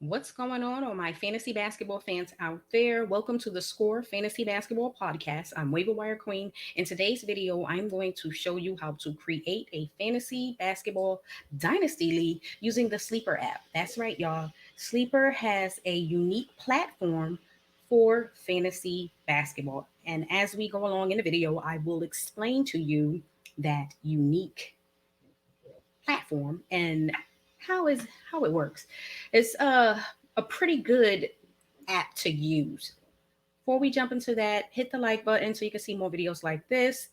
What's going on, all my fantasy basketball fans out there? Welcome to the Score Fantasy Basketball Podcast. I'm waiverwirequeen. In today's video, I'm going to show you how to create a fantasy basketball dynasty league using the Sleeper app. That's right, y'all. Sleeper has a unique platform for fantasy basketball. And as we go along in the video, I will explain to you that unique platform and how it works. It's a pretty good app to use. Before we jump into that, hit the like button so you can see more videos like this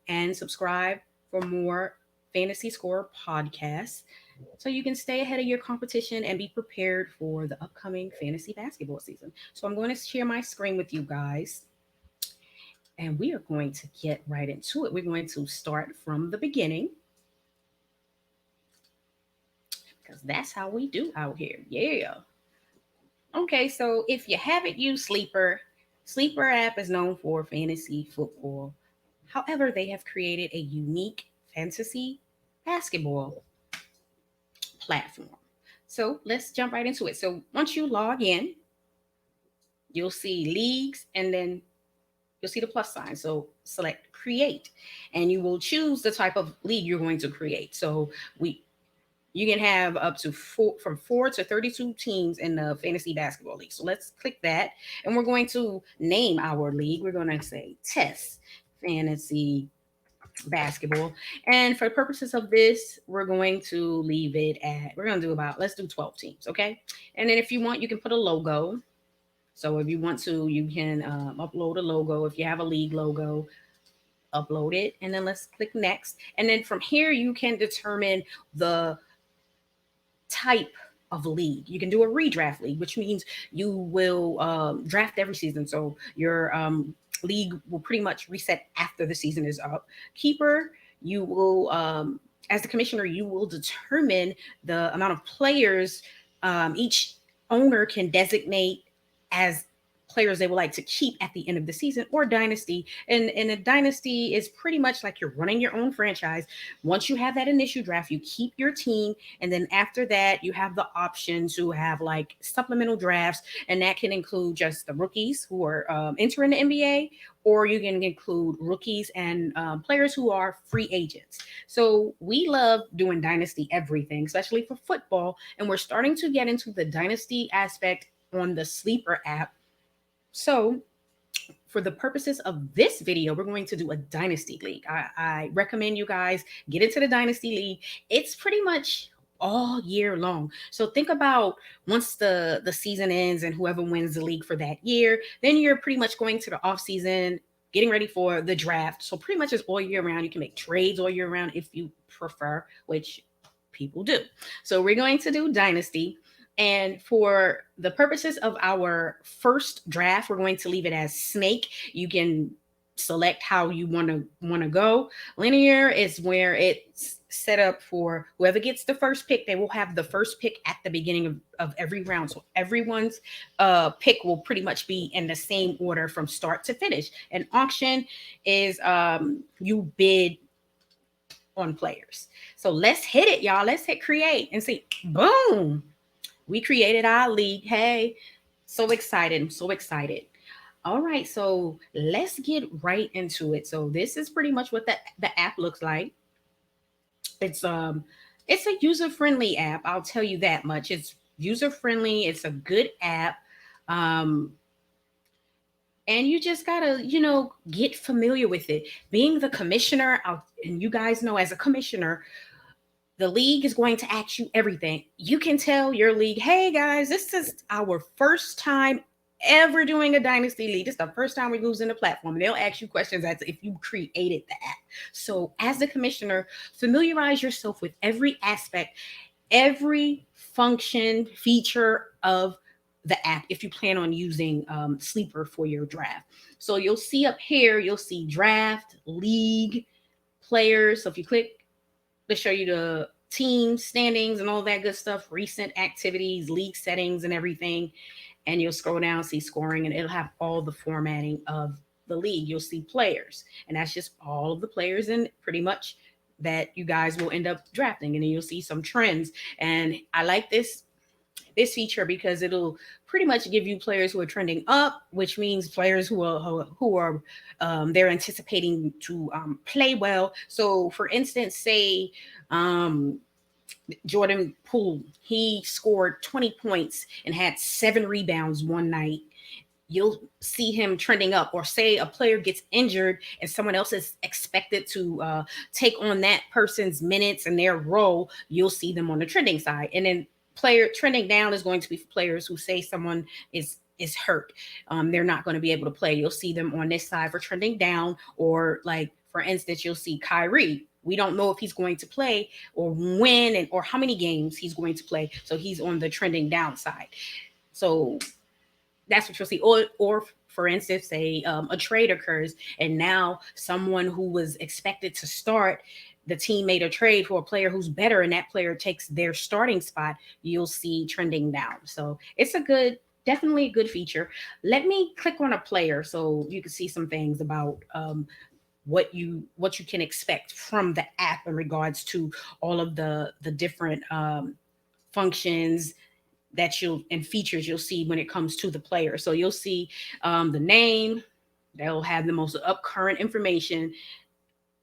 and subscribe for more Fantasy Score podcasts so you can stay ahead of your competition and be prepared for the upcoming fantasy basketball season. So I'm going to share my screen with you guys and we are going to get right into it. We're going to start from the beginning because that's how we do out here. Yeah. Okay, so if you haven't used Sleeper, Sleeper app is known for fantasy football. However, they have created a unique fantasy basketball platform. So let's jump right into it. So once you log in, you'll see leagues and then you'll see the plus sign. So select create and you will choose the type of league you're going to create. So you can have up to from 4 to 32 teams in the fantasy basketball league. So let's click that. And we're going to name our league. We're going to say test fantasy basketball. And for the purposes of this, we're going to leave it at, we're going to do let's do 12 teams. Okay. And then if you want, you can put a logo. So if you want to, you can upload a logo. If you have a league logo, upload it. And then let's click next. And then from here, you can determine the type of league. You can do a redraft league, which means you will draft every season. So your league will pretty much reset after the season is up. Keeper, you will, as the commissioner, you will determine the amount of players each owner can designate as players they would like to keep at the end of the season, or dynasty. And a dynasty is pretty much like you're running your own franchise. Once you have that initial draft, you keep your team, and then after that you have the option to have like supplemental drafts, and that can include just the rookies who are entering the NBA, or you can include rookies and players who are free agents. So we love doing dynasty everything, especially for football, and we're starting to get into the dynasty aspect on the Sleeper app. So for the purposes of this video, we're going to do a dynasty league. I recommend you guys get into the dynasty league. It's pretty much all year long. So think about once the season ends and whoever wins the league for that year, then you're pretty much going to the off season, getting ready for the draft. So pretty much it's all year round. You can make trades all year round if you prefer, which people do. So we're going to do dynasty. And for the purposes of our first draft, we're going to leave it as snake. You can select how you want to go. Linear is where it's set up for whoever gets the first pick. They will have the first pick at the beginning of every round. So everyone's pick will pretty much be in the same order from start to finish. And auction is you bid on players. So let's hit it, y'all. Let's hit create and see. Boom. We created our league. Hey, so excited. I'm so excited. All right, so let's get right into it. So this is pretty much what the app looks like. It's a user-friendly app. I'll tell you that much. It's user-friendly. It's a good app. Um, and you just gotta, get familiar with it. Being the commissioner, and you guys know as a commissioner, the league is going to ask you everything. You can tell your league, hey guys, this is our first time ever doing a dynasty league. This is the first time we're using the platform. And they'll ask you questions as if you created the app. So as the commissioner, familiarize yourself with every aspect, every function, feature of the app if you plan on using Sleeper for your draft. So you'll see up here, you'll see draft, league, players. So if you click to show you the team standings and all that good stuff, recent activities, league settings and everything. And you'll scroll down, see scoring, and it'll have all the formatting of the league. You'll see players, and that's just all of the players in pretty much that you guys will end up drafting. And then you'll see some trends. And I like this this feature because it'll pretty much give you players who are trending up, which means players who are they're anticipating to play well. So, for instance, say Jordan Poole, he scored 20 points and had 7 rebounds one night. You'll see him trending up. Or say a player gets injured and someone else is expected to take on that person's minutes and their role, you'll see them on the trending side. And then player trending down is going to be for players who say someone is hurt. They're not going to be able to play. You'll see them on this side for trending down. Or like, for instance, you'll see Kyrie. We don't know if he's going to play or when and or how many games he's going to play. So he's on the trending down side. So that's what you'll see. Or for instance, a trade occurs and now someone who was expected to start, the team made a trade for a player who's better and that player takes their starting spot, you'll see trending down. So it's definitely a good feature. Let me click on a player so you can see some things about what you can expect from the app in regards to all of the different functions that and features you'll see when it comes to the player. So you'll see the name, they'll have the most up current information,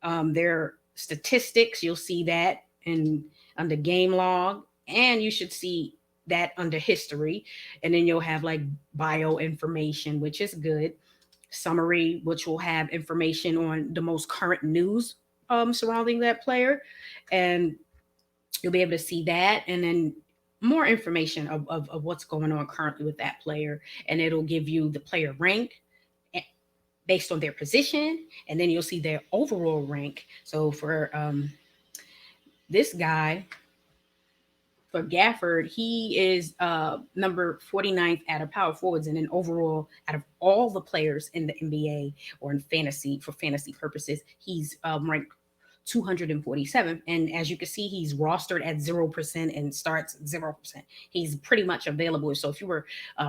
their statistics, you'll see that in under game log, and you should see that under history. And then you'll have like bio information, which is good. Summary, which will have information on the most current news surrounding that player. And you'll be able to see that. And then more information of what's going on currently with that player. And it'll give you the player rank based on their position. And then you'll see their overall rank. So for this guy, for Gafford, he is number 49th out of power forwards. And then overall, out of all the players in the NBA or in fantasy, for fantasy purposes, he's ranked 247. And as you can see, he's rostered at 0% and starts 0%. He's pretty much available. So if you were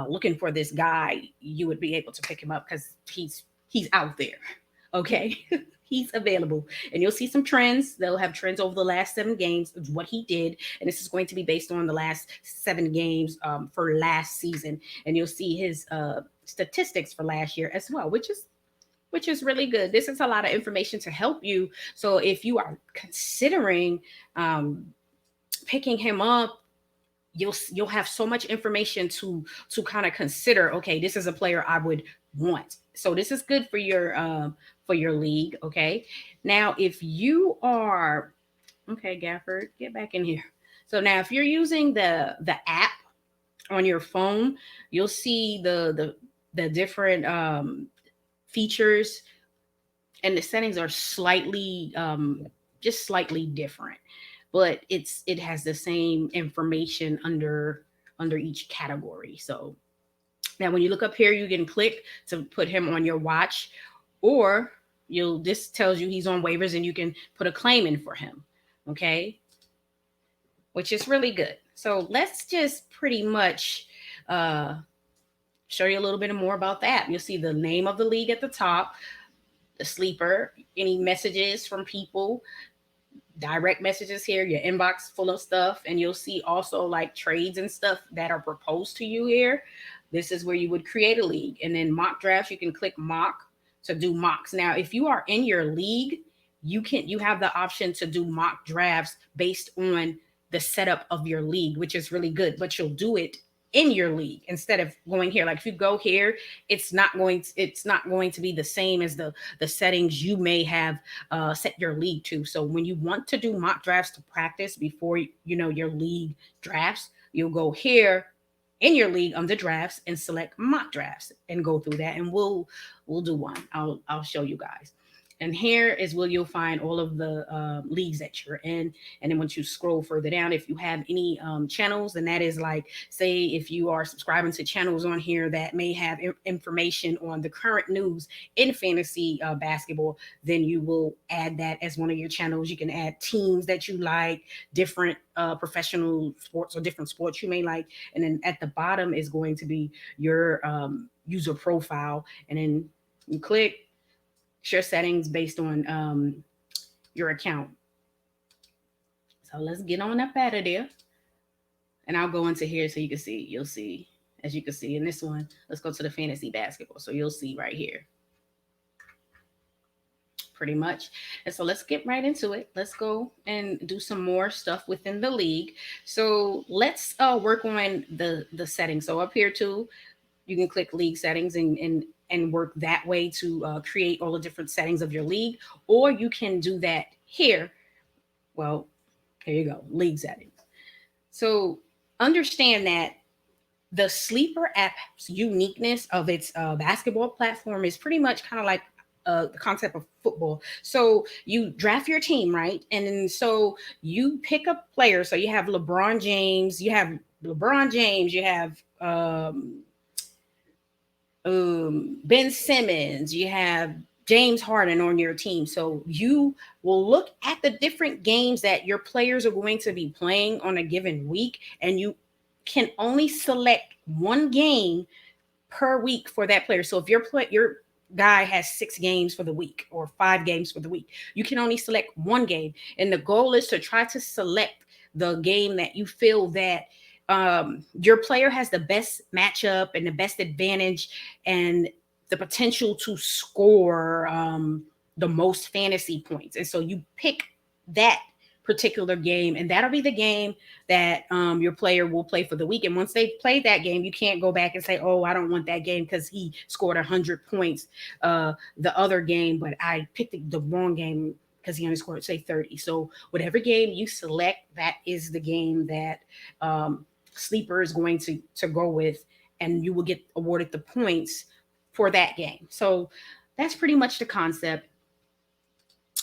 looking for this guy, you would be able to pick him up because he's out there. Okay. He's available. And you'll see some trends. They'll have trends over the last 7 games of what he did. And this is going to be based on the last 7 games for last season. And you'll see his statistics for last year as well, which is really good. This is a lot of information to help you. So if you are considering picking him up, you'll have so much information to kind of consider. Okay, this is a player I would want. So this is good for your league. Okay. Now, if you are Gafford, get back in here. So now, if you're using the app on your phone, you'll see the different features, and the settings are slightly just slightly different, but it has the same information under each category. So now when you look up here, you can click to put him on your watch, or this tells you he's on waivers and you can put a claim in for him. Okay, which is really good. So let's just pretty much show you a little bit more about that. You'll see the name of the league at the top, the sleeper, any messages from people, direct messages here, your inbox full of stuff. And you'll see also like trades and stuff that are proposed to you here. This is where you would create a league. And then mock drafts, you can click mock to do mocks. Now, if you are in your league, you have the option to do mock drafts based on the setup of your league, which is really good, but you'll do it in your league instead of going here. Like if you go here, it's not going to be the same as the settings you may have set your league to. So when you want to do mock drafts to practice before your league drafts, you'll go here in your league under drafts and select mock drafts and go through that, and we'll do one. I'll show you guys. And here is where you'll find all of the leagues that you're in. And then once you scroll further down, if you have any channels, and that is like, say, if you are subscribing to channels on here that may have information on the current news in fantasy basketball, then you will add that as one of your channels. You can add teams that you like, different professional sports or different sports you may like. And then at the bottom is going to be your user profile. And then you click share settings based on your account. So let's get on up out of there. And I'll go into here so you can see. You'll see, as you can see in this one. Let's go to the fantasy basketball. So you'll see right here, pretty much. And so let's get right into it. Let's go and do some more stuff within the league. So let's work on the settings. So up here too, you can click league settings and work that way to create all the different settings of your league, or you can do that here. Well, here you go, league settings. So understand that the Sleeper app's uniqueness of its basketball platform is pretty much kind of like the concept of football. So you draft your team, right? And then so you pick up players. So you have LeBron James, you have Ben Simmons, you have James Harden on your team. So you will look at the different games that your players are going to be playing on a given week, and you can only select one game per week for that player. So if your guy has 6 games for the week or 5 games for the week, you can only select one game. And the goal is to try to select the game that you feel that your player has the best matchup and the best advantage and the potential to score the most fantasy points. And so you pick that particular game, and that'll be the game that your player will play for the week. And once they've played that game, you can't go back and say, oh, I don't want that game because he scored 100 points the other game, but I picked the wrong game because he only scored, say, 30. So whatever game you select, that is the game that Sleeper is going to go with, and you will get awarded the points for that game. So that's pretty much the concept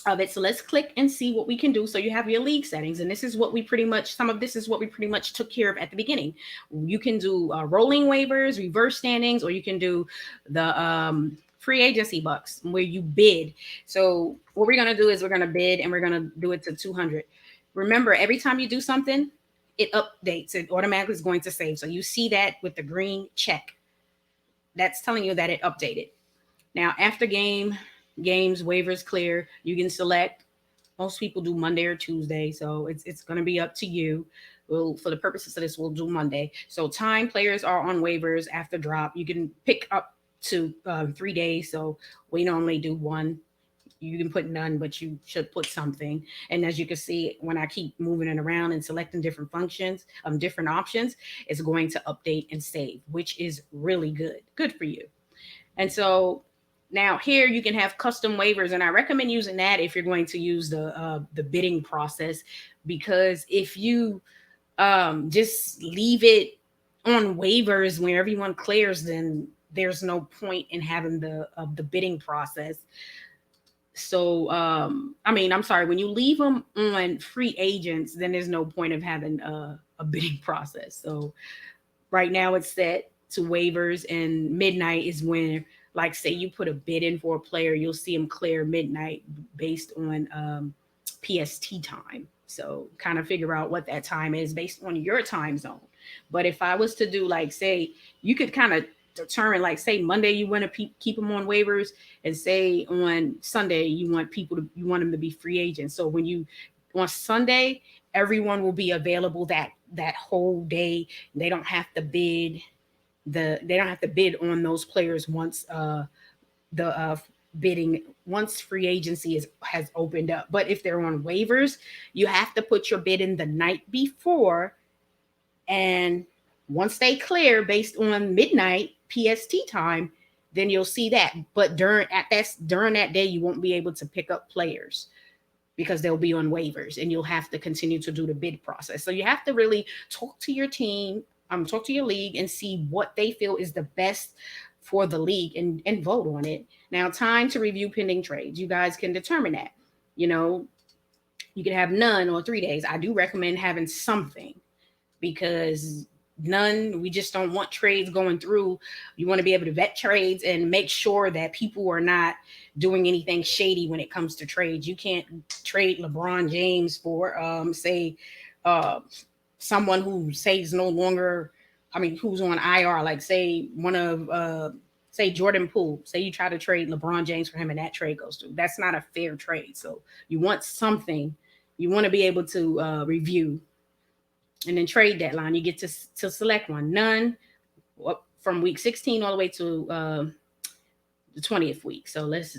of it. So let's click and see what we can do. So you have your league settings, and this is what we pretty much, some of this is what we pretty much took care of at the beginning. You can do rolling waivers, reverse standings, or you can do the free agency bucks where you bid. So what we're going to do is we're going to bid, and we're going to do it to 200. Remember, every time you do something, it updates. It automatically is going to save. So you see that with the green check. That's telling you that it updated. Now, after games, waivers clear, you can select. Most people do Monday or Tuesday, so it's going to be up to you. We'll, for the purposes of this, we'll do Monday. So time players are on waivers after drop. You can pick up to 3 days. So we normally do 1. You can put none, but you should put something. And as you can see, when I keep moving it around and selecting different functions, different options, it's going to update and save, which is really good for you. And so now here you can have custom waivers, and I recommend using that if you're going to use the bidding process, because if you just leave it on waivers when everyone clears, then there's no point in having the bidding process. So, I'm sorry, when you leave them on free agents, then there's no point of having a bidding process. So right now it's set to waivers, and midnight is when, like, say you put a bid in for a player, you'll see him clear midnight based on PST time. So kind of figure out what that time is based on your time zone. But if I was to do, like, say, you could kind of determine, like, say Monday you want to keep them on waivers, and say on Sunday you want them to be free agents. So when you on Sunday, everyone will be available that whole day. They don't have to bid on those players once once free agency has opened up. But if they're on waivers, you have to put your bid in the night before, and once they clear based on midnight PST time, then you'll see that. But during that day, you won't be able to pick up players because they'll be on waivers, and you'll have to continue to do the bid process. So you have to really talk to your team, talk to your league, and see what they feel is the best for the league, and vote on it. Now, time to review pending trades. You guys can determine that. You can have none or 3 days. I do recommend having something, because none, we just don't want trades going through. You want to be able to vet trades and make sure that people are not doing anything shady when it comes to trades. You can't trade LeBron James for someone who says no longer, who's on IR, like say Jordan Poole. Say you try to trade LeBron James for him and that trade goes through. That's not a fair trade. So you want something. You want to be able to review And then trade deadline, you get to select one. None from week 16 all the way to the 20th week. So let's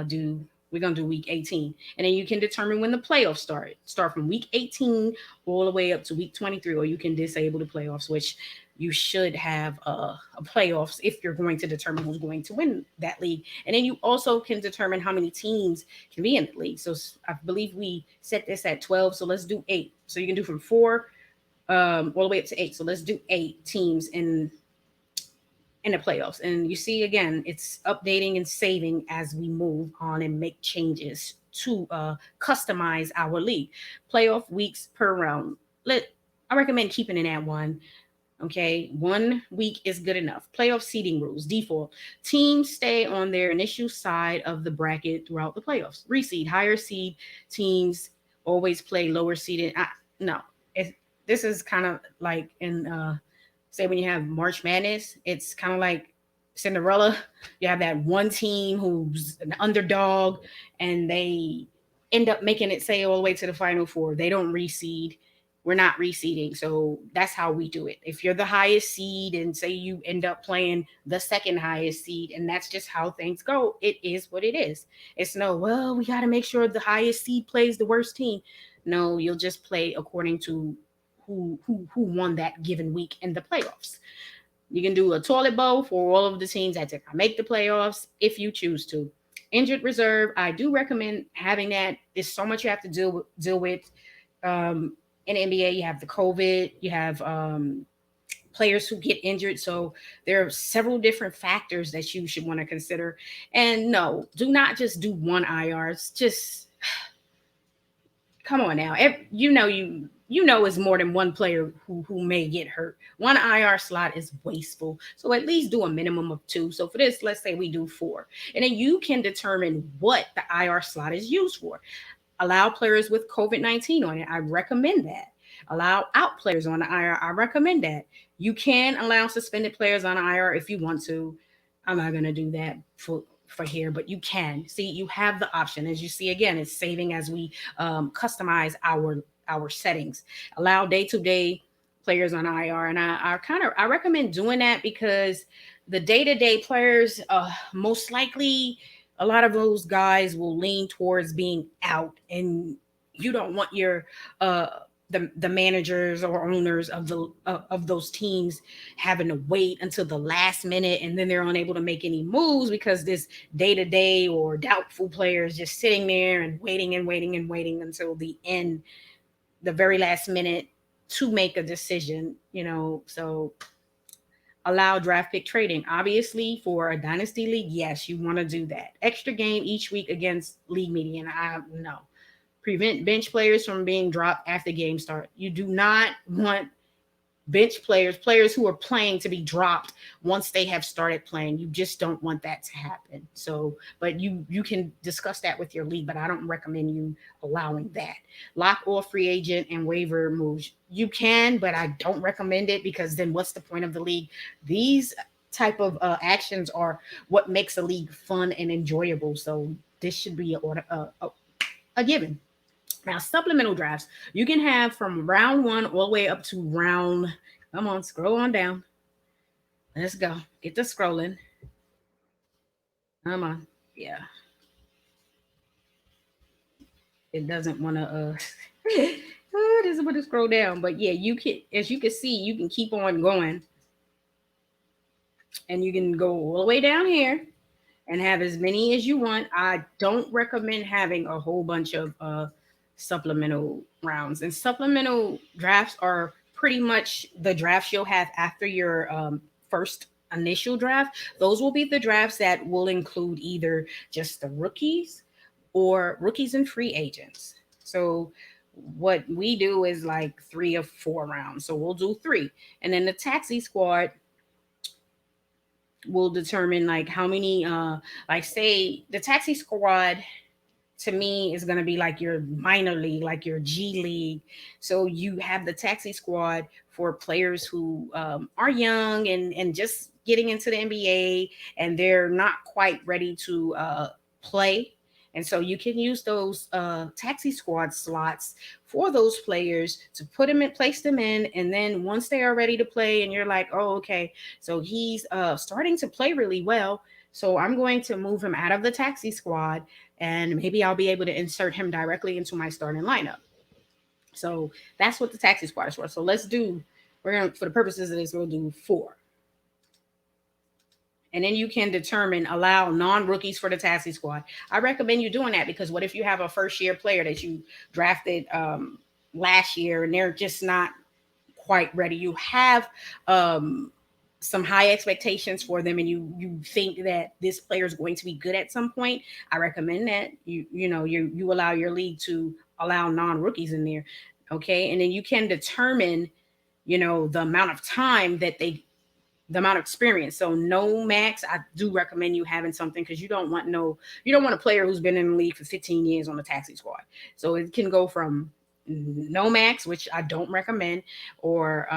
do we're gonna do week 18, and then you can determine when the playoffs start from week 18 all the way up to week 23, or you can disable the playoffs, which you should have a playoffs if you're going to determine who's going to win that league. And then you also can determine how many teams can be in the league. So I believe we set this at 12, so let's do 8. So you can do from 4 all the way up to 8. So let's do 8 teams in the playoffs. And you see, again, it's updating and saving as we move on and make changes to customize our league. Playoff weeks per round. I recommend keeping it at 1. Okay, 1 week is good enough. Playoff seeding rules. Default. Teams stay on their initial side of the bracket throughout the playoffs. Reseed. Higher seed teams always play lower seeded. No, this is kind of like in say when you have March Madness, it's kind of like Cinderella. You have that one team who's an underdog and they end up making it, say, all the way to the Final Four. They don't reseed. We're not reseeding. So that's how we do it. If you're the highest seed and say you end up playing the second highest seed, and that's just how things go, it is what it is. It's no, well, we got to make sure the highest seed plays the worst team. No, you'll just play according to who won that given week in the playoffs. You can do a toilet bowl for all of the teams that did not make the playoffs if you choose to. Injured reserve, I do recommend having that. There's so much you have to deal with. In the NBA, you have the COVID, you have players who get injured. So there are several different factors that you should want to consider. And no, do not just do one IR. It's just come on now. You know it's more than one player who may get hurt. One IR slot is wasteful. So at least do a minimum of 2. So for this, let's say we do 4. And then you can determine what the IR slot is used for. Allow players with COVID-19 on it. I recommend that. Allow out players on the IR. I recommend that. You can allow suspended players on IR if you want to. I'm not going to do that for here, but you can. See, you have the option. As you see, again, it's saving as we customize our settings. Allow day-to-day players on IR, and I recommend doing that because the day-to-day players, most likely, a lot of those guys will lean towards being out, and you don't want your the managers or owners of those teams having to wait until the last minute, and then they're unable to make any moves because this day-to-day or doubtful player is just sitting there and waiting and waiting and waiting until the end, the very last minute to make a decision, So allow draft pick trading. Obviously, for a Dynasty League, yes, you want to do that. Extra game each week against league median. No. Prevent bench players from being dropped after game start. You do not want bench players who are playing, to be dropped once they have started playing. You just don't want that to happen. So, but you can discuss that with your league, but I don't recommend you allowing that. Lock all free agent and waiver moves. You can, but I don't recommend it because then what's the point of the league? These type of actions are what makes a league fun and enjoyable. So this should be a given. Now, supplemental drafts, you can have from round 1 all the way up to round, come on, scroll on down. Let's go. Get the scrolling. Come on. Yeah. It doesn't want to, it doesn't want to scroll down. But yeah, you can, as you can see, you can keep on going. And you can go all the way down here and have as many as you want. I don't recommend having a whole bunch of supplemental rounds, and supplemental drafts are pretty much the drafts you'll have after your first initial draft. Those will be the drafts that will include either just the rookies or rookies and free agents. So what we do is like 3 or 4 rounds. So we'll do 3, and then the taxi squad will determine like how many like say the taxi squad to me is going to be like your minor league, like your G League. So you have the taxi squad for players who are young and just getting into the NBA, and they're not quite ready to play. And so you can use those taxi squad slots for those players to put them in, place them in, and then once they are ready to play, and you're like, oh, okay, so he's starting to play really well. So I'm going to move him out of the taxi squad, and maybe I'll be able to insert him directly into my starting lineup. So that's what the taxi squad is for. So let's do, we're going to, for the purposes of this, we'll do 4. And then you can determine allow non-rookies for the taxi squad. I recommend you doing that because what if you have a first year player that you drafted last year and they're just not quite ready? You have some high expectations for them and you think that this player is going to be good at some point. I recommend that you allow your league to allow non-rookies in there. Okay. And then you can determine, the amount of time that the amount of experience. So no max, I do recommend you having something because you don't want a player who's been in the league for 15 years on the taxi squad. So it can go from no max, which I don't recommend, or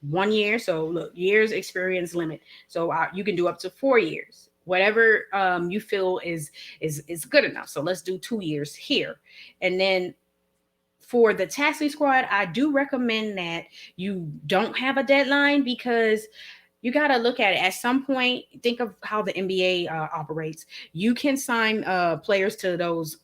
1 year. So look, years experience limit. So you can do up to 4 years, whatever you feel is good enough. So let's do 2 years here. And then for the taxi squad, I do recommend that you don't have a deadline because you got to look at it. At some point, think of how the NBA operates. You can sign players to those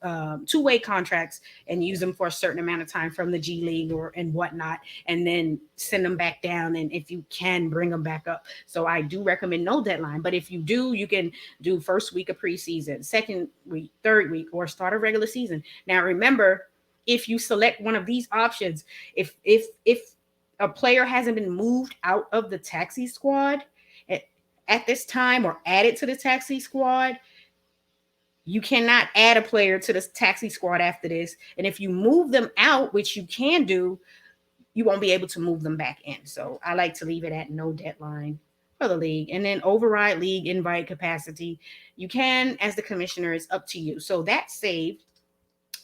two-way contracts and use them for a certain amount of time from the G League and whatnot, and then send them back down. And if you can, bring them back up. So I do recommend no deadline. But if you do, you can do first week of preseason, second week, third week, or start a regular season. Now, remember, if you select one of these options, if a player hasn't been moved out of the taxi squad at this time or added to the taxi squad, you cannot add a player to the taxi squad after this. And if you move them out, which you can do, you won't be able to move them back in. So I like to leave it at no deadline for the league. And then override league invite capacity. You can, as the commissioner, it's up to you. So that's saved.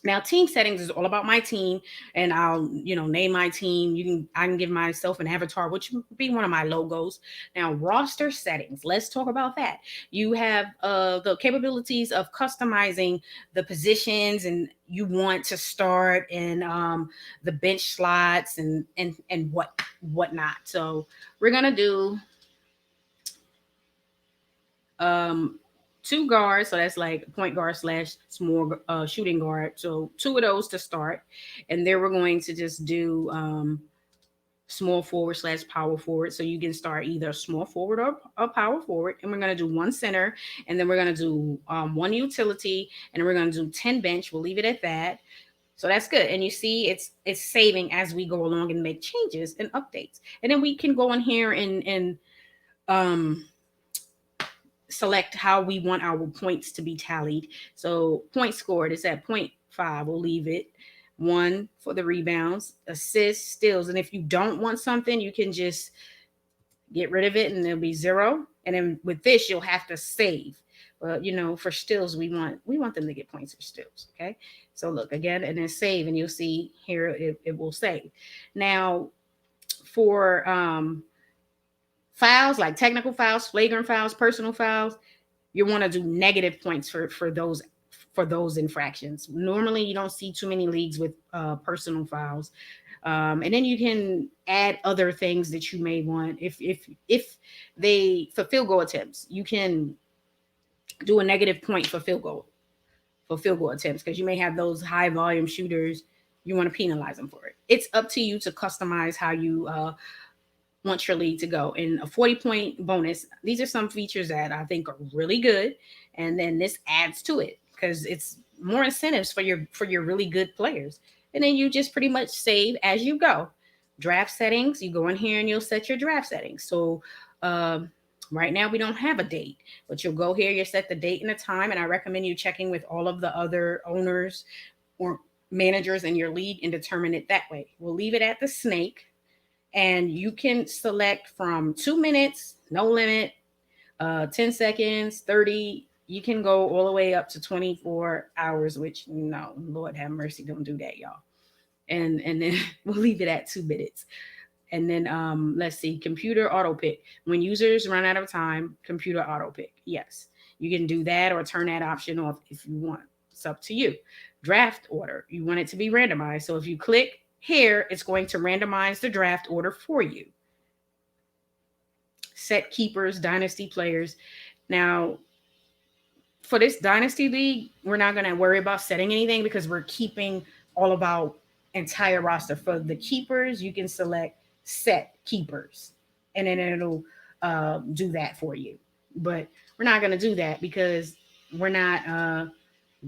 Now, team settings is all about my team, and I'll, name my team. I can give myself an avatar, which would be one of my logos. Now, roster settings. Let's talk about that. You have the capabilities of customizing the positions, and you want to start in the bench slots and whatnot. So we're gonna do 2 guards, so that's like point guard / small shooting guard. So 2 of those to start, and then we're going to just do small forward / power forward. So you can start either small forward or a power forward, and we're going to do 1 center, and then we're going to do 1 utility, and we're going to do 10 bench. We'll leave it at that. So that's good. And you see it's saving as we go along and make changes and updates. And then we can go in here and select how we want our points to be tallied. So points scored is at 0.5. We'll leave it. 1 for the rebounds, assists, steals. And if you don't want something, you can just get rid of it and there'll be 0. And then with this, you'll have to save. But for steals, we want them to get points for steals. Okay. So look again, and then save, and you'll see here it will save. Now for fouls, like technical fouls, flagrant fouls, personal fouls, you want to do negative points for those infractions. Normally, you don't see too many leagues with personal fouls, and then you can add other things that you may want. If they for field goal attempts, you can do a negative point for field goal attempts because you may have those high volume shooters. You want to penalize them for it. It's up to you to customize how you want your league to go. And a 40-point bonus, these are some features that I think are really good, and then this adds to it because it's more incentives for your really good players. And then you just pretty much save as you go. Draft settings, you go in here and you'll set your draft settings. So right now we don't have a date, but you'll go here, you set the date and the time, and I recommend you checking with all of the other owners or managers in your league and determine it that way. We'll leave it at the snake. And you can select from 2 minutes, no limit, 10 seconds, 30. You can go all the way up to 24 hours, which, no, Lord have mercy, don't do that, y'all. And then we'll leave it at 2 minutes. And then let's see, computer auto pick. When users run out of time, computer auto pick. Yes, you can do that or turn that option off if you want. It's up to you. Draft order. You want it to be randomized. So if you click here, it's going to randomize the draft order for you. Set keepers, dynasty players. Now, for this Dynasty League, we're not going to worry about setting anything because we're keeping all of our entire roster. For the keepers, you can select set keepers, and then it'll do that for you. But we're not going to do that because we're not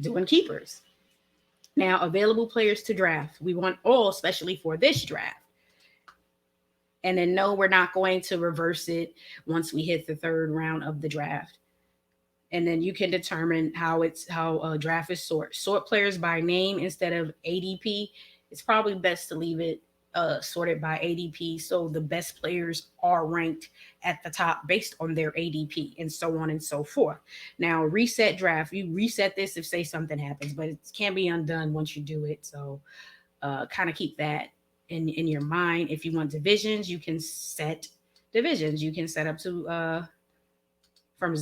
doing keepers. Now, available players to draft. We want all, especially for this draft. And then no, we're not going to reverse it once we hit the third round of the draft. And then you can determine how a draft is sort players by name instead of ADP. It's probably best to leave it sorted by ADP, so the best players are ranked at the top based on their ADP, and so on and so forth. Now, reset draft. You reset this if say something happens, but it can be undone once you do it. So kind of keep that in your mind. If you want divisions, you can set divisions. You can set up to from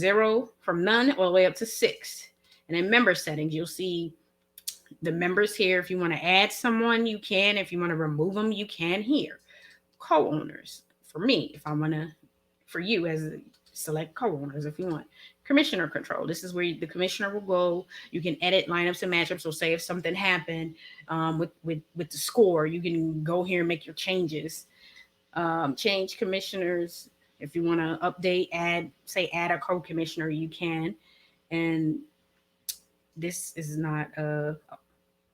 none all the way up to 6. And in member settings, you'll see the members here. If you want to add someone, you can. If you want to remove them, you can here. Co-owners. For me, if I want to, for you as select co-owners if you want. Commissioner control. This is where the commissioner will go. You can edit lineups and matchups. So say if something happened with the score, you can go here and make your changes. Change commissioners. If you want to update, add a co-commissioner, you can. And this is not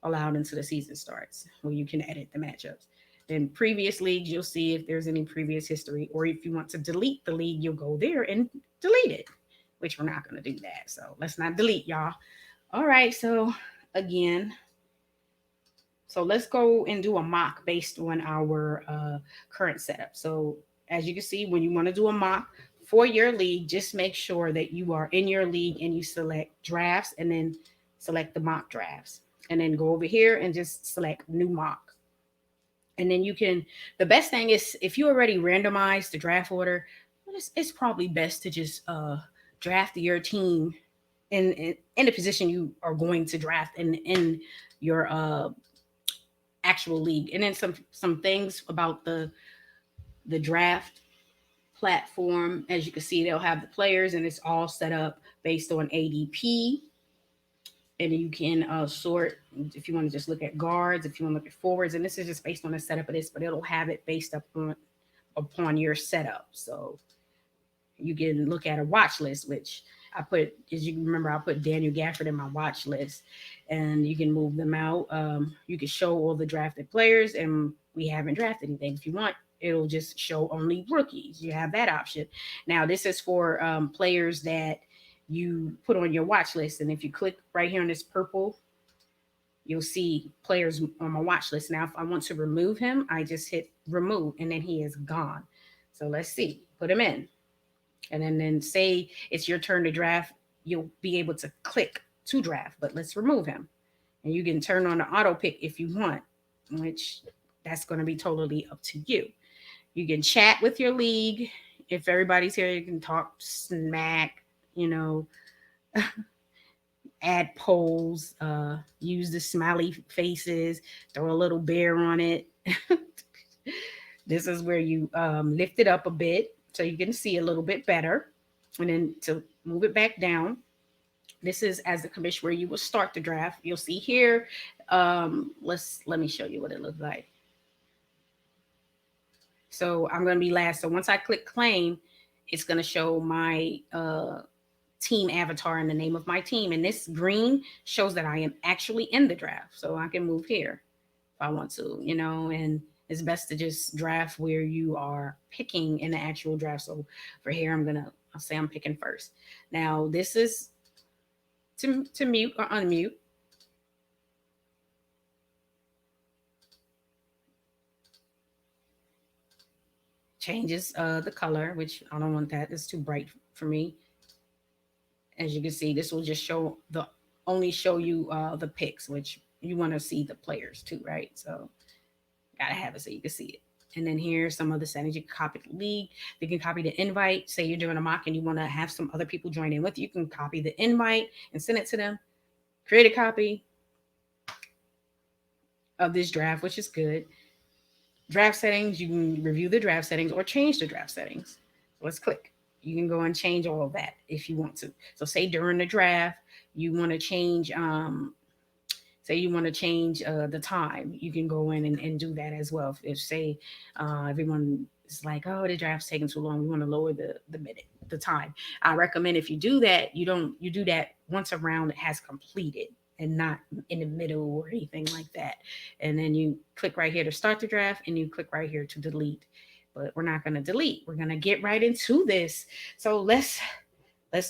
allowed until the season starts, where you can edit the matchups. In previous leagues, you'll see if there's any previous history, or if you want to delete the league, you'll go there and delete it, which we're not going to do that. So let's not delete, y'all. All right, so again, so let's go and do a mock based on our current setup. So as you can see, when you want to do a mock for your league, just make sure that you are in your league and you select drafts and then select the mock drafts. And then go over here and just select new mock. And then you can, the best thing is if you already randomized the draft order, it's probably best to just draft your team in the position you are going to draft in your actual league. And then some things about the draft platform. As you can see, they'll have the players and it's all set up based on ADP. And you can sort if you want to just look at guards, if you want to look at forwards, and this is just based on the setup of this, but it'll have it based upon your setup. So you can look at a watch list, which I put, as you remember, I put Daniel Gafford in my watch list, and you can move them out. You can show all the drafted players, and we haven't drafted anything. If you want, it'll just show only rookies. You have that option. Now, this is for players that you put on your watch list. And if you click right here on this purple, you'll see players on my watch list. Now, if I want to remove him, I just hit remove and then he is gone. So let's see, put him in. And then say it's your turn to draft, you'll be able to click to draft, but let's remove him. And you can turn on the auto pick if you want, which that's going to be totally up to you. You can chat with your league. If everybody's here, you can talk smack, add polls, use the smiley faces, throw a little bear on it. This is where you lift it up a bit so you can see a little bit better. And then to move it back down, this is as the commission where you will start the draft. You'll see here, let me show you what it looks like. So I'm going to be last. So once I click claim, it's going to show my team avatar and the name of my team. And this green shows that I am actually in the draft. So I can move here if I want to, and it's best to just draft where you are picking in the actual draft. So for here, I'll say I'm picking first. Now this is to mute or unmute. Changes the color, which I don't want that. It's too bright for me. As you can see, this will just only show you the picks, which you want to see the players too, right? So gotta have it so you can see it. And then here's some of the settings. You can copy the league. You can copy the invite. Say you're doing a mock and you want to have some other people join in with you. You can copy the invite and send it to them. create a copy of this draft, which is good. Draft settings, you can review the draft settings or change the draft settings. So let's click. You can go and change all of that if you want to. So say during the draft, you want to change, say you want to change the time, you can go in and do that as well. If say everyone is like, oh, the draft's taking too long, we want to lower the minute, the time. I recommend if you do that, you do that once a round has completed and not in the middle or anything like that. And then you click right here to start the draft and you click right here to delete. But we're not going to delete. We're going to get right into this. So let's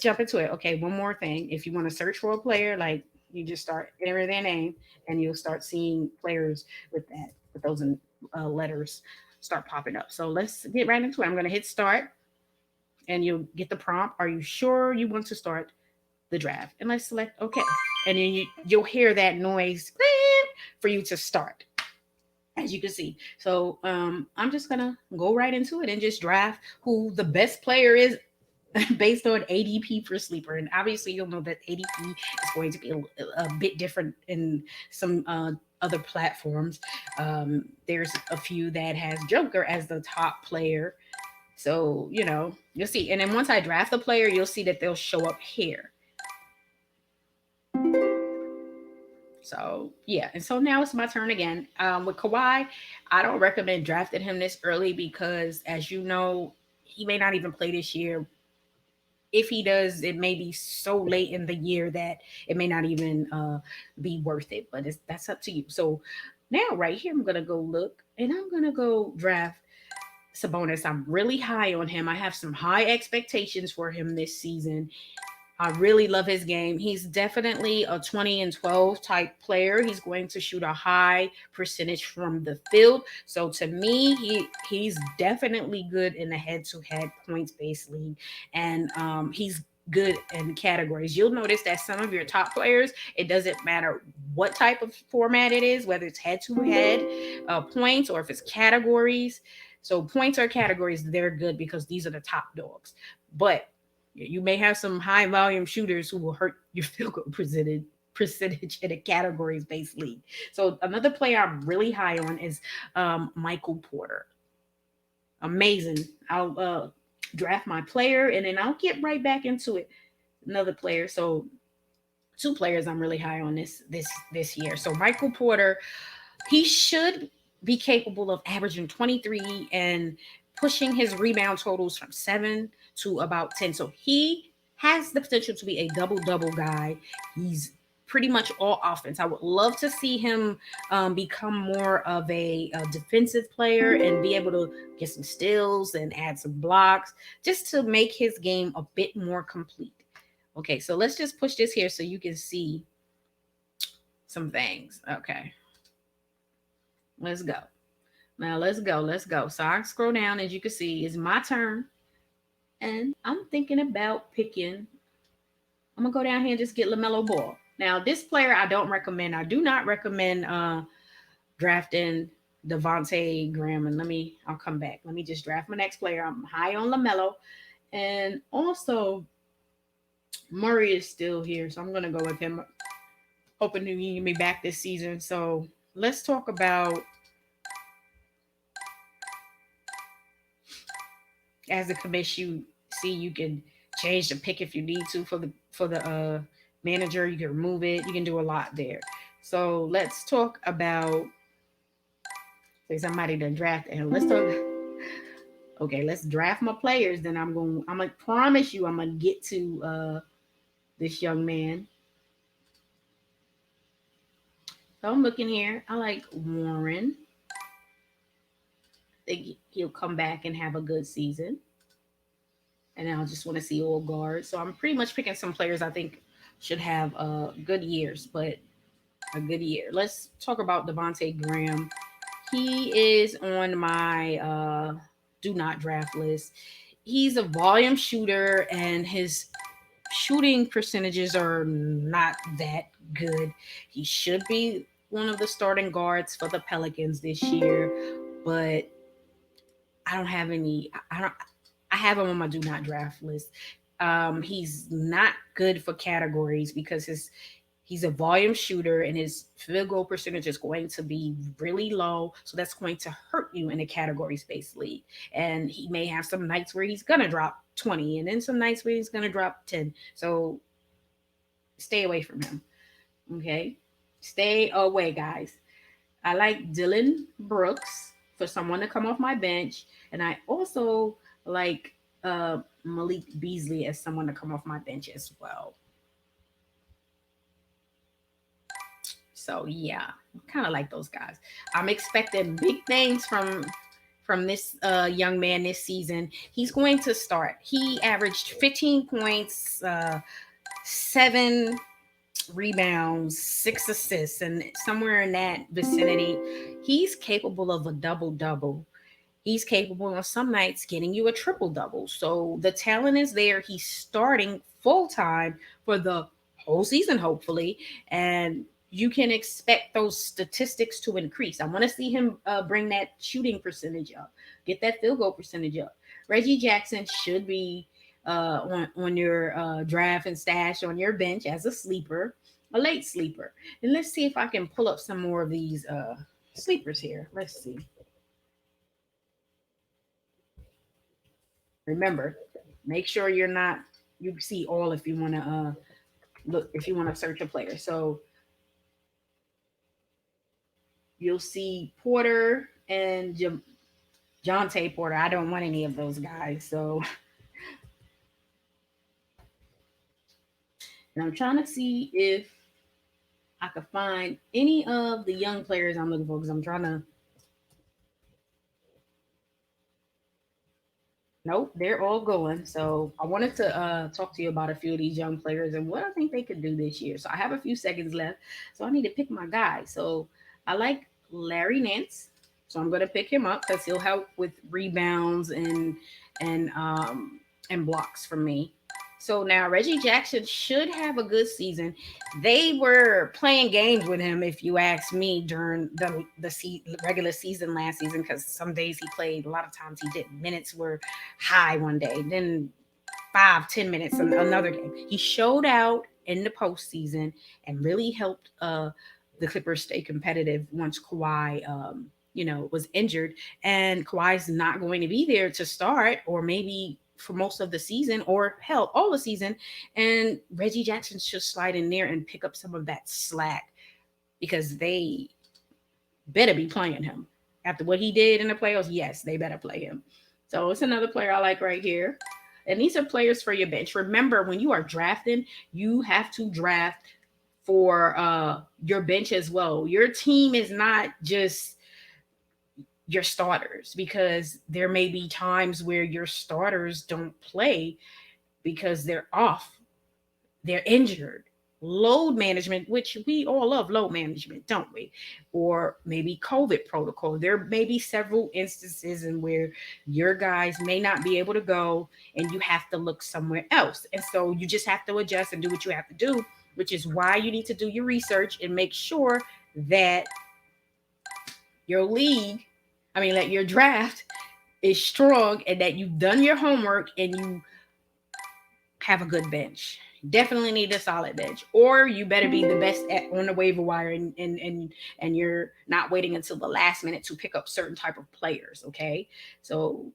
jump into it. Okay, one more thing. If you want to search for a player, like you just start entering their name and you'll start seeing players with that, with those letters start popping up. So let's get right into it. I'm going to hit start and you'll get the prompt. Are you sure you want to start the draft? And let's select okay. And then you'll hear that noise for you to start, as you can see. So I'm just going to go right into it and just draft who the best player is based on ADP for sleeper. And obviously you'll know that ADP is going to be a bit different in some other platforms. There's a few that has Joker as the top player. So, you'll see. And then once I draft the player, you'll see that they'll show up here. So, yeah. And so now it's my turn again. With Kawhi, I don't recommend drafting him this early because, as you know, he may not even play this year. If he does, it may be so late in the year that it may not even be worth it. But that's up to you. So now right here, I'm going to go look and I'm going to go draft Sabonis. I'm really high on him. I have some high expectations for him this season. I really love his game. He's definitely a 20 and 12 type player. He's going to shoot a high percentage from the field. So to me, he's definitely good in the head-to-head points-based league. And he's good in categories. You'll notice that some of your top players, it doesn't matter what type of format it is, whether it's head-to-head points or if it's categories. So points or categories, they're good because these are the top dogs. But you may have some high volume shooters who will hurt your field goal percentage in a categories based league. So another player I'm really high on is Michael Porter. Amazing. I'll draft my player and then I'll get right back into it. Another player. So two players I'm really high on this year. So Michael Porter, he should be capable of averaging 23 and pushing his rebound totals from 7 to about 10. So he has the potential to be a double-double guy. He's pretty much all offense. I would love to see him become more of a defensive player and be able to get some steals and add some blocks just to make his game a bit more complete. Okay, so let's just push this here so you can see some things. Okay. Let's go. Now let's go. So I scroll down, as you can see, it's my turn. And I'm thinking about picking. I'm gonna go down here and just get LaMelo Ball. Now, this player I don't recommend. I do not recommend drafting Devante Graham. And I'll come back. Let me just draft my next player. I'm high on LaMelo. And also Murray is still here. So I'm gonna go with him. Hoping to get me back this season. So let's talk about, as a commission, you can change the pick if you need to for the manager. You can remove it. You can do a lot there. So let's talk about, say somebody done draft and let's talk. Okay, let's draft my players. Then I'm gonna promise you I'm gonna get to this young man. So I'm looking here. I like Warren. I think he'll come back and have a good season. And I just want to see all guards. So I'm pretty much picking some players I think should have good years, but a good year. Let's talk about Devante Graham. He is on my do not draft list. He's a volume shooter, and his shooting percentages are not that good. He should be one of the starting guards for the Pelicans this year, but I don't have any. I have him on my do not draft list. He's not good for categories because He's a volume shooter, and his field goal percentage is going to be really low. So that's going to hurt you in a category-based league. And he may have some nights where he's going to drop 20, and then some nights where he's going to drop 10. So stay away from him. Okay? Stay away, guys. I like Dylan Brooks for someone to come off my bench. And I also like Malik Beasley as someone to come off my bench as well. So yeah, kind of like those guys. I'm expecting big things from this young man this season. He's going to start. He averaged 15 points, 7 rebounds, 6 assists, and somewhere in that vicinity. He's capable of a double-double. He's capable of some nights getting you a triple-double. So the talent is there. He's starting full-time for the whole season, hopefully. And you can expect those statistics to increase. I want to see him bring that shooting percentage up, get that field goal percentage up. Reggie Jackson should be on your draft and stash on your bench as a sleeper, a late sleeper. And let's see if I can pull up some more of these sleepers here. Let's see. Remember, make sure you see all if you want to look, if you want to search a player. So you'll see Porter and Jonte Porter. I don't want any of those guys. So, and I'm trying to see if I could find any of the young players I'm looking for, because I'm trying to. Nope, they're all going. So I wanted to talk to you about a few of these young players and what I think they could do this year. So I have a few seconds left. So I need to pick my guy. So I like Larry Nance. So I'm going to pick him up because he'll help with rebounds and blocks for me. So now Reggie Jackson should have a good season. They were playing games with him, if you ask me, during the regular season last season, because some days he played, a lot of times he didn't. Minutes were high one day, then 5-10 minutes another game. He showed out in the postseason and really helped the Clippers stay competitive once Kawhi was injured, and Kawhi's not going to be there to start, or maybe for most of the season, or hell, all the season. And Reggie Jackson should slide in there and pick up some of that slack, because they better be playing him. After what he did in the playoffs, yes, they better play him. So it's another player I like right here. And these are players for your bench. Remember, when you are drafting, you have to draft for your bench as well. Your team is not just your starters, because there may be times where your starters don't play because they're off, they're injured. Load management, which we all love load management, don't we? Or maybe COVID protocol. There may be several instances in where your guys may not be able to go and you have to look somewhere else. And so you just have to adjust and do what you have to do, which is why you need to do your research and make sure that your that your draft is strong and that you've done your homework and you have a good bench. Definitely need a solid bench, or you better be the best on the waiver wire, and you're not waiting until the last minute to pick up certain type of players. Okay, so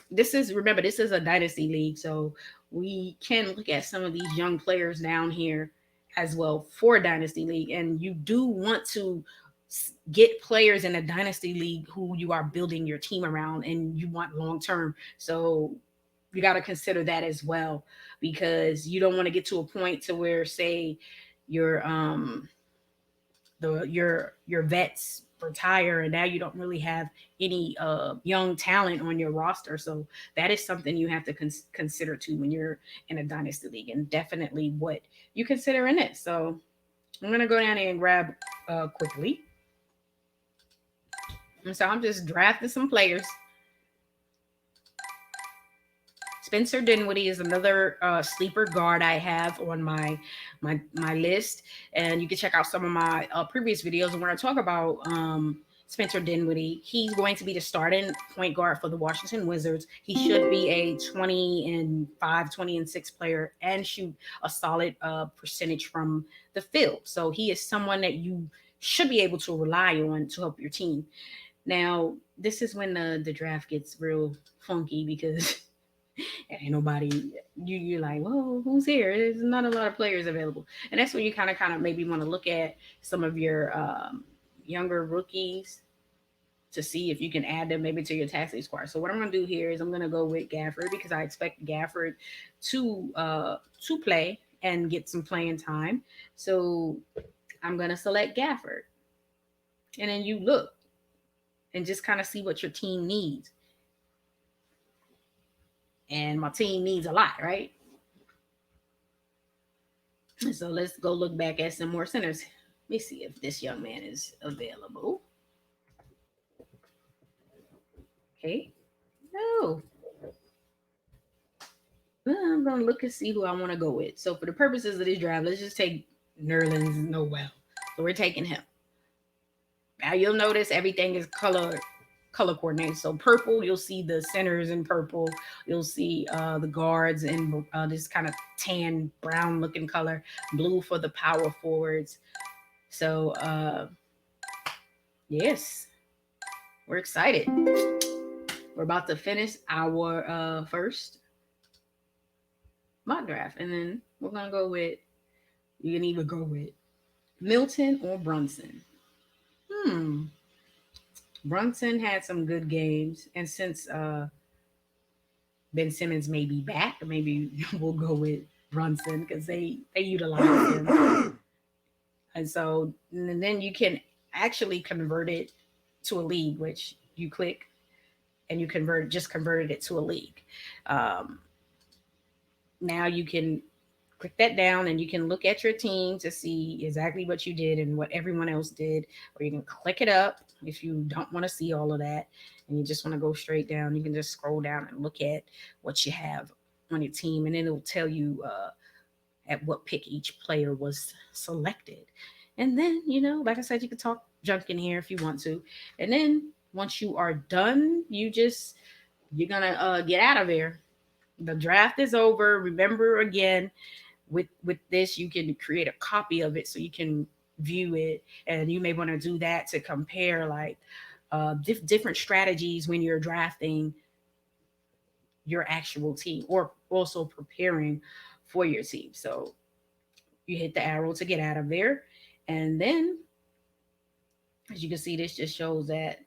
this is a dynasty league, so we can look at some of these young players down here as well for a dynasty league, and you do want to get players in a dynasty league who you are building your team around and you want long term. So you got to consider that as well, because you don't want to get to a point to where, say, your vets retire and now you don't really have any young talent on your roster. So that is something you have to consider too when you're in a dynasty league, and definitely what you consider in it. So I'm gonna go down here and grab quickly. And so I'm just drafting some players. Spencer Dinwiddie is another sleeper guard I have on my list, and you can check out some of my previous videos where I talk about Spencer Dinwiddie. He's going to be the starting point guard for the Washington Wizards. He should be a 20-5, 20-6 player and shoot a solid percentage from the field. So he is someone that you should be able to rely on to help your team. Now, this is when the draft gets real funky because ain't nobody, you're like, whoa, who's here? There's not a lot of players available. And that's when you kind of maybe want to look at some of your younger rookies to see if you can add them maybe to your tax league squad. So what I'm going to do here is I'm going to go with Gafford because I expect Gafford to play and get some playing time. So I'm going to select Gafford. And then you look and just kind of see what your team needs. And my team needs a lot, right? So let's go look back at some more centers. Let me see if this young man is available. Okay. No. Well, I'm going to look and see who I want to go with. So for the purposes of this draft, let's just take Nerlens Noel. So we're taking him. Now you'll notice everything is color coordinated. So purple, you'll see the centers in purple. You'll see the guards in this kind of tan brown looking color. Blue for the power forwards. So yes, we're excited. We're about to finish our first mock draft, and then we're gonna go with. You can either go with Milton or Brunson. Brunson had some good games, and since Ben Simmons may be back, maybe we'll go with Brunson because they utilize him, and then you can actually convert it to a league, which you click and you converted it to a league. Now you can click that down and you can look at your team to see exactly what you did and what everyone else did, or you can click it up if you don't want to see all of that and you just want to go straight down. You can just scroll down and look at what you have on your team, and then it'll tell you at what pick each player was selected. And then, like I said, you can talk junk in here if you want to. And then once you are done, you're gonna get out of there. The draft is over. Remember, again, with this, you can create a copy of it so you can view it, and you may want to do that to compare like different strategies when you're drafting your actual team or also preparing for your team. So you hit the arrow to get out of there, and then as you can see, this just shows that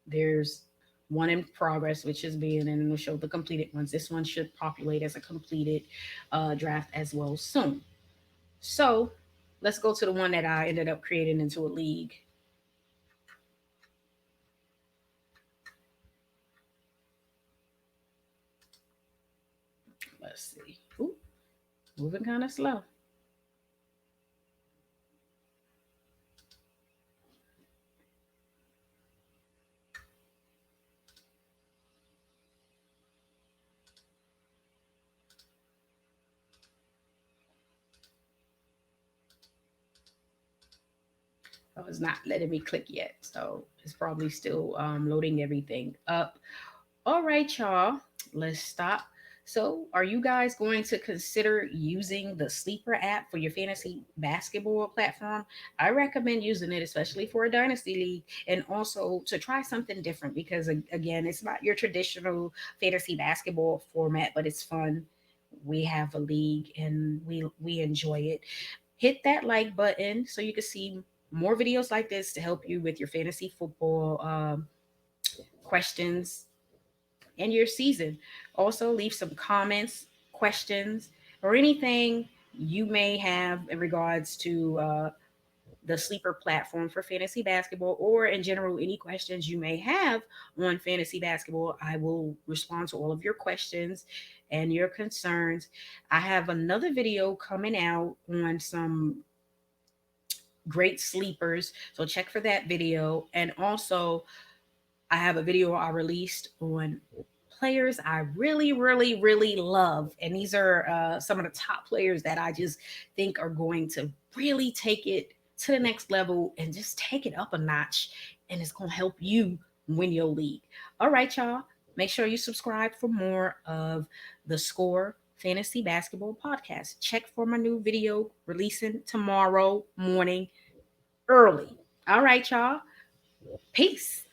there's one in progress, which is being, and it'll show the completed ones. This one should populate as a completed draft as well soon. So let's go to the one that I ended up creating into a league. Let's see. Ooh, moving kind of slow. Oh, it's not letting me click yet, so it's probably still loading everything up. All right, y'all, let's stop. So, are you guys going to consider using the Sleeper app for your fantasy basketball platform? I recommend using it, especially for a Dynasty League, and also to try something different because, again, it's not your traditional fantasy basketball format, but it's fun. We have a league and we enjoy it. Hit that like button so you can see more videos like this to help you with your fantasy football questions and your season. Also, leave some comments, questions, or anything you may have in regards to the Sleeper platform for fantasy basketball, or in general, any questions you may have on fantasy basketball. I will respond to all of your questions and your concerns. I have another video coming out on some great sleepers, so check for that video. And also, I have a video I released on players I really, really, really love. And these are some of the top players that I just think are going to really take it to the next level and just take it up a notch and it's going to help you win your league. All right, y'all. Make sure you subscribe for more of the Score Fantasy Basketball Podcast. Check for my new video releasing tomorrow morning early. All right, y'all. Peace.